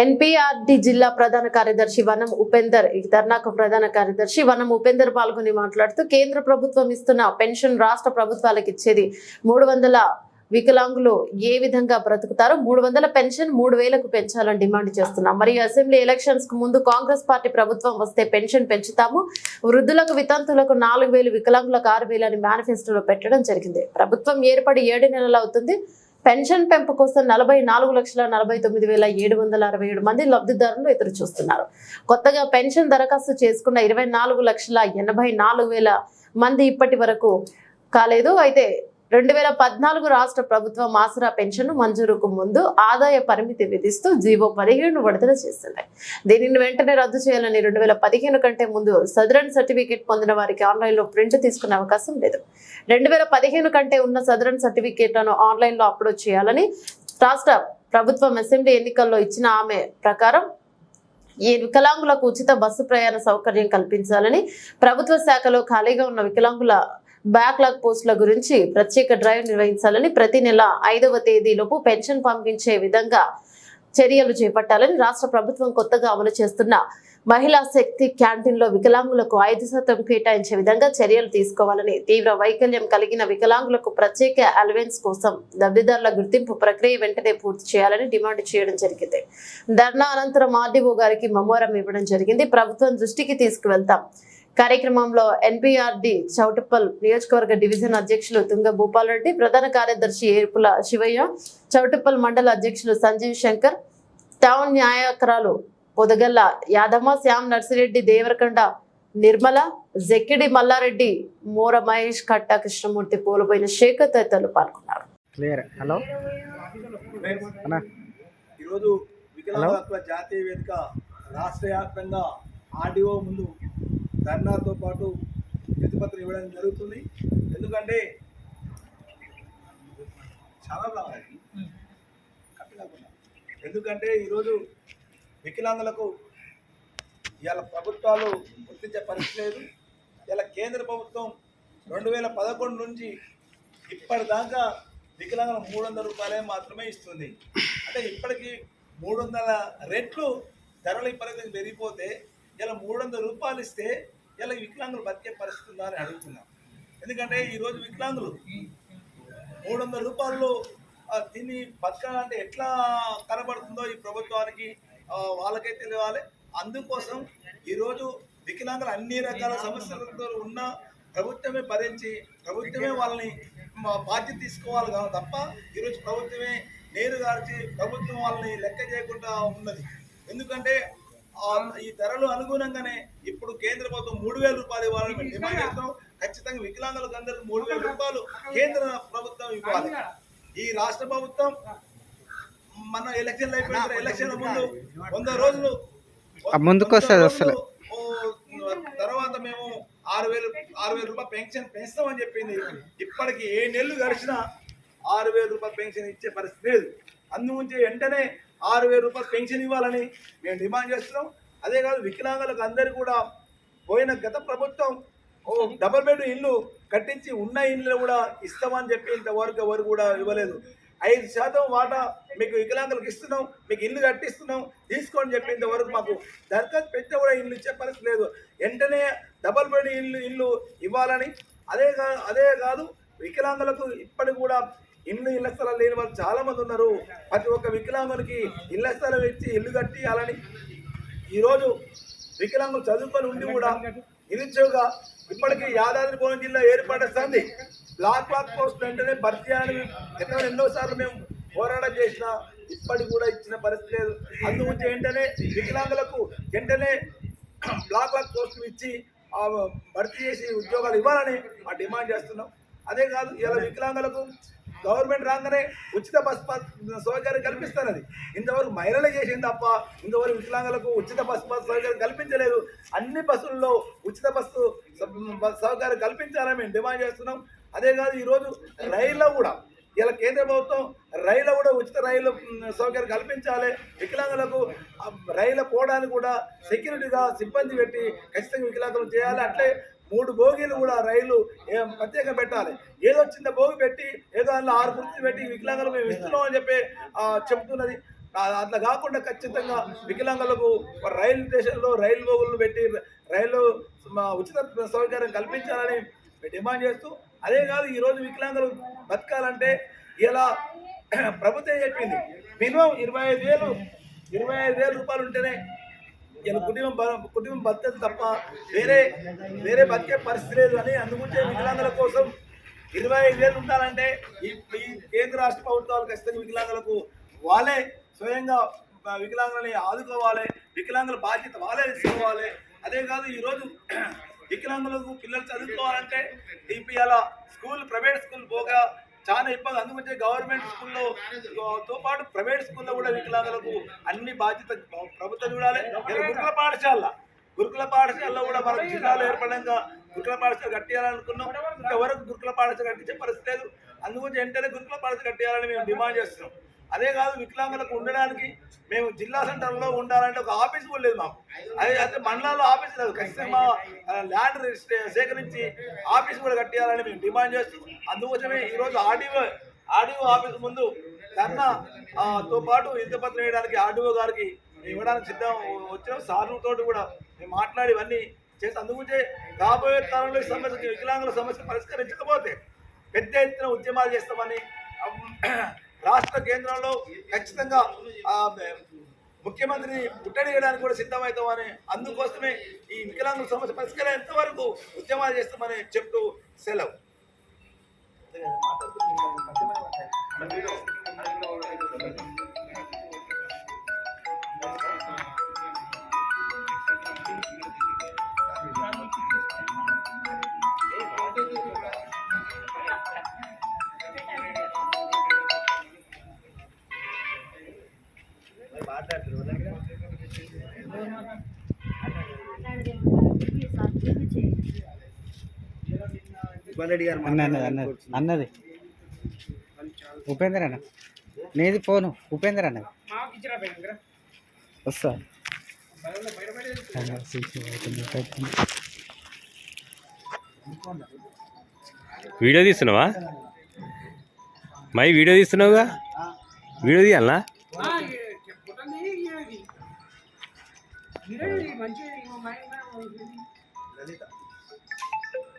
NPRD జిల్లా ప్రధాన కార్యదర్శి వనం ఉపేందర్ ధర్నాకు ప్రధాన కార్యదర్శి వనం ఉపేందర్ పాల్గొని మాట్లాడుతూ కేంద్ర ప్రభుత్వం ఇస్తున్న పెన్షన్ రాష్ట్ర ప్రభుత్వాలకు ఇచ్చేది 300 వికలాంగులు ఏ విధంగా బ్రతుకుతారో 300 పెన్షన్ 3000కు పెంచాలని డిమాండ్ చేస్తున్నాం. మరియు అసెంబ్లీ ఎలక్షన్స్ కు ముందు కాంగ్రెస్ పార్టీ ప్రభుత్వం వస్తే పెన్షన్ పెంచుతాము, వృద్ధులకు వితంతులకు 4000, వికలాంగులకు 6000 అని మేనిఫెస్టోలో పెట్టడం జరిగింది. ప్రభుత్వం ఏర్పడి 7 నెలలు అవుతుంది. పెన్షన్ పెంపు కోసం 44,49,767 మంది లబ్ధిదారులు ఎదురు చూస్తున్నారు. కొత్తగా పెన్షన్ దరఖాస్తు చేసుకున్న 24,84,000 మంది ఇప్పటి వరకు కాలేదు. అయితే 2014 రాష్ట్ర ప్రభుత్వం ఆసరా పెన్షన్ మంజూరుకు ముందు ఆదాయ పరిమితి విధిస్తూ జీవో 17 విడుదల చేసింది. దీనిని వెంటనే రద్దు చేయాలని 2015 కంటే ముందు సదరన్ సర్టిఫికేట్ పొందిన వారికి ఆన్లైన్లో ప్రింట్ తీసుకునే అవకాశం లేదు. 2015 కంటే ఉన్న సదరన్ సర్టిఫికేట్లను ఆన్లైన్లో అప్లోడ్ చేయాలని రాష్ట్ర ప్రభుత్వం అసెంబ్లీ ఎన్నికల్లో ఇచ్చిన హామీ ప్రకారం ఈ వికలాంగులకు ఉచిత బస్సు ప్రయాణ సౌకర్యం కల్పించాలని, ప్రభుత్వ శాఖలో ఖాళీగా ఉన్న వికలాంగుల బ్యాక్లాగ్ పోస్టుల గురించి ప్రత్యేక డ్రైవ్ నిర్వహించాలని, ప్రతి నెల 5వ తేదీలోపు పెన్షన్ పంపించే విధంగా చర్యలు చేపట్టాలని, రాష్ట్ర ప్రభుత్వం కొత్తగా అమలు చేస్తున్న మహిళా శక్తి క్యాంటీన్లో వికలాంగులకు 5% కేటాయించే విధంగా చర్యలు తీసుకోవాలని, తీవ్ర వైకల్యం కలిగిన వికలాంగులకు ప్రత్యేక అలవెన్స్ కోసం లబ్ధిదారుల గుర్తింపు ప్రక్రియ వెంటనే పూర్తి చేయాలని డిమాండ్ చేయడం జరిగింది. ధర్నా అనంతరం ఆర్డీఓ గారికి మెమోరం ఇవ్వడం జరిగింది. ప్రభుత్వం దృష్టికి తీసుకువెళ్తాం. కార్యక్రమంలో ఎన్పీఆర్డీ చౌటుప్పల్ నియోజకవర్గ డివిజన్ అధ్యక్షులు తుంగ భూపాల్ రెడ్డి, ప్రధాన కార్యదర్శి ఏర్పుల శివయ్య, చౌటుప్పల్ మండల అధ్యక్షులు సంజీవ్ శంకర్, టౌన్ న్యాయకురాలు పొదగల్ల యాదమ్మ, శ్యామ్ నర్సిరెడ్డి, దేవరకొండ నిర్మల, జక్కిడి మల్లారెడ్డి, మోర మహేష్, కట్ట కృష్ణమూర్తి, పోలుపోయిన శేఖర్ తదితరులు పాల్గొన్నారు. జాతీయ వేదిక రాష్ట్ర వ్యాప్తంగా ఆర్డీఓ ముందు ధర్నాతో పాటు వినతిపత్రం ఇవ్వడం జరుగుతుంది. ఎందుకంటే ఈరోజు వికలాంగులకు ఇవాళ ప్రభుత్వాలు గుర్తించే పరిస్థితి లేదు. ఇలా కేంద్ర ప్రభుత్వం 2011 నుంచి ఇప్పటిదాకా వికలాంగులకు 300 రూపాయలే మాత్రమే ఇస్తుంది. అంటే ఇప్పటికీ 300 రెట్లు ధరలు ఇప్పటికీ పెరిగిపోతే ఇలా 300 రూపాయలు ఇస్తే ఇలా వికలాంగులు బతికే పరిస్థితి ఉందా అని అడుగుతున్నాం. ఎందుకంటే ఈరోజు వికలాంగులు 300 రూపాయలు తిని బతకాలంటే ఎట్లా కనబడుతుందో ఈ ప్రభుత్వానికి వాళ్ళకే తెలియాలి. అందుకోసం ఈరోజు వికలాంగులు అన్ని రకాల సమస్యలతో ఉన్న ప్రభుత్వమే భరించి ప్రభుత్వమే వాళ్ళని బాధ్యత తీసుకోవాలి తప్ప ఈరోజు ప్రభుత్వమే నేరు గార్చి ప్రభుత్వం వాళ్ళని లెక్క చేయకుండా ఉన్నది. ఎందుకంటే ఈ ధరలు అనుగుణంగానే ఇప్పుడు కేంద్ర ప్రభుత్వం 3000 రూపాయలు ఇవ్వాలని మేము డిమాండ్ చేస్తాం. ఖచ్చితంగా వికలాంగులకు అందరికీ 3000 రూపాయలు కేంద్ర ప్రభుత్వం ఇవ్వాలి. ఈ రాష్ట్ర ప్రభుత్వం మన ఎలక్షన్లు అయిపోయిన ఎలక్షన్ల ముందు 100 రోజులు తర్వాత మేము 6,000 రూపాయలు పెన్షన్ పెంచుతామని చెప్పింది. ఇప్పటికి 7 నెలలు గడిచినా 6,000 రూపాయలు పెన్షన్ ఇచ్చే పరిస్థితి లేదు. అందుగురించి వెంటనే 6,000 రూపాయలు పెన్షన్ ఇవ్వాలని మేము డిమాండ్ చేస్తున్నాం. అదే కాదు, వికలాంగులకు అందరికీ కూడా పోయిన గత ప్రభుత్వం డబుల్ బెడ్ ఇల్లు కట్టించి ఉన్న ఇల్లు కూడా ఇస్తామని చెప్పి ఇంతవరకు ఎవరు కూడా ఇవ్వలేదు. 5% వాటా మీకు వికలాంగులకు ఇస్తున్నాం, మీకు ఇల్లు కట్టిస్తున్నాం తీసుకోని చెప్పి ఇంతవరకు మాకు దరఖాస్తు పెట్టినా కూడా ఇల్లు ఇచ్చే పరిస్థితి లేదు. వెంటనే డబుల్ బెడ్ ఇల్లు ఇవ్వాలని, అదే కాదు వికలాంగులకు ఇప్పటికి కూడా ఇళ్ల స్థలాలు లేని వాళ్ళు చాలా మంది ఉన్నారు. ప్రతి ఒక్క వికలాంగునికి ఇళ్ల స్థలం ఇచ్చి ఇల్లు కట్టియాలని, ఈరోజు వికలాంగులు చదువుకొని ఉండి కూడా నిరుద్యోగ ఇప్పటికీ యాదాద్రి జిల్లా ఏర్పడుతుంది. బ్లాక్ పోస్ట్ వెంటనే భర్తీ అని ఎన్నోసార్లు మేము పోరాటం చేసినా ఇప్పటికి కూడా ఇచ్చిన పరిస్థితి లేదు. అందుగురించి వెంటనే వికలాంగులకు వెంటనే బ్లాక్ పోస్టులు ఇచ్చి భర్తీ చేసి ఉద్యోగాలు ఇవ్వాలని డిమాండ్ చేస్తున్నాం. అదే కాదు, ఇలా వికలాంగులకు గవర్నమెంట్ రాగానే ఉచిత బస్ సౌకర్యం కల్పిస్తున్నది. ఇంతవరకు మహిళలు చేసింది తప్ప ఇంతవరకు వికలాంగులకు ఉచిత బస్ సౌకర్యం కల్పించలేదు. అన్ని బస్సుల్లో ఉచిత బస్సు సౌకర్యం కల్పించాలని మేము డిమాండ్ చేస్తున్నాం. అదే కాదు, ఈరోజు రైల్లో కూడా ఇలా కేంద్ర ప్రభుత్వం రైల్లో కూడా ఉచిత రైలు సౌకర్యం కల్పించాలి. వికలాంగులకు రైలు పోవడానికి కూడా సెక్యూరిటీగా సిబ్బంది పెట్టి ఖచ్చితంగా వికలాంగులు చేయాలి. అట్లే 3 బోగీలు కూడా రైలు ప్రత్యేకంగా పెట్టాలి. ఏదో చిన్న బోగి పెట్టి ఏదో అందులో 6 కుర్చీలు పెట్టి వికలాంగులు మేము ఇస్తున్నాం అని చెప్పి చెప్తున్నది. అట్లా కాకుండా ఖచ్చితంగా వికలాంగులకు రైలు స్టేషన్లో రైలు బోగులను పెట్టి రైలు ఉచిత సౌకర్యం కల్పించాలని డిమాండ్ చేస్తూ, అదే కాదు ఈరోజు వికలాంగులు బతకాలంటే ఇలా ప్రభుత్వం చెప్పింది మినిమం 25,000 రూపాయలు ఉంటేనే ఇలా కుటుంబం బతకదు తప్ప వేరే బతికే పరిస్థితి లేదు అని. అందుకుంటే వికలాంగుల కోసం 25,000 ఉండాలంటే ఈ కేంద్ర రాష్ట్ర ప్రభుత్వాలు ఖచ్చితంగా వికలాంగులకు వాళ్ళే స్వయంగా వికలాంగులని ఆదుకోవాలి, వికలాంగుల బాధ్యత వాళ్ళే తీసుకోవాలి. అదే కాదు ఈరోజు వికలాంగులకు పిల్లలు చదువుకోవాలంటే ఇలా ప్రైవేట్ స్కూల్ పోగా చాలా ఇబ్బంది. అందుకంటే గవర్నమెంట్ స్కూల్లో తో పాటు ప్రైవేట్ స్కూల్లో కూడా వికలాంగులకు అన్ని బాధ్యత ప్రభుత్వం చూడాలి. గురుకుల పాఠశాలలో కూడా మనకు జిల్లాలో ఏర్పడంగా గురుకుల పాఠశాల కట్టేయాలనుకున్నాం. ఇంతవరకు గురుకుల పాఠశాల కట్టించే పరిస్థితి లేదు. అందుగురించి వెంటనే గురుకుల పాఠశాల కట్టేయాలని మేము డిమాండ్ చేస్తున్నాం. అదే కాదు వికలాంగులకు ఉండడానికి మేము జిల్లా సెంటర్లో ఉండాలంటే ఒక ఆఫీస్ కూడా లేదు మాకు. అయితే మండలాల్లో ఆఫీస్ లేదు. ఖచ్చితంగా ల్యాండ్ సేకరించి ఆఫీస్ కూడా కట్టేయాలని మేము డిమాండ్ చేస్తున్నాం. అందుకోసమే ఈరోజు ఆర్డీఓ ఆఫీస్ ముందు ధర్నాతో పాటు ఇంతపత్రం వేయడానికి ఆర్డీఓ గారికి ఇవ్వడానికి సిద్ధం వచ్చిన సార్లతో కూడా మేము మాట్లాడి ఇవన్నీ చేసి, అందుకుంటే రాబోయే కాలంలో ఈ సమస్య వికలాంగుల సమస్య పరిష్కరించకపోతే పెద్ద ఎత్తున ఉద్యమాలు చేస్తామని రాష్ట్ర కేంద్రంలో ఖచ్చితంగా ముఖ్యమంత్రిని ముట్టడియడానికి కూడా సిద్ధమవుతామని, అందుకోసమే ఈ వికలాంగుల సమస్య పరిష్కరించేంత వరకు ఉద్యమాలు చేస్తామని చెప్తూ సెలవు. అన్నది ఉపేందర్ అన్న, నేది ఫోను ఉపేందర్ అన్నది వస్తా. వీడియో తీస్తున్నావా? మై వీడియో తీస్తున్నావుగా, వీడియో తీయాలనా?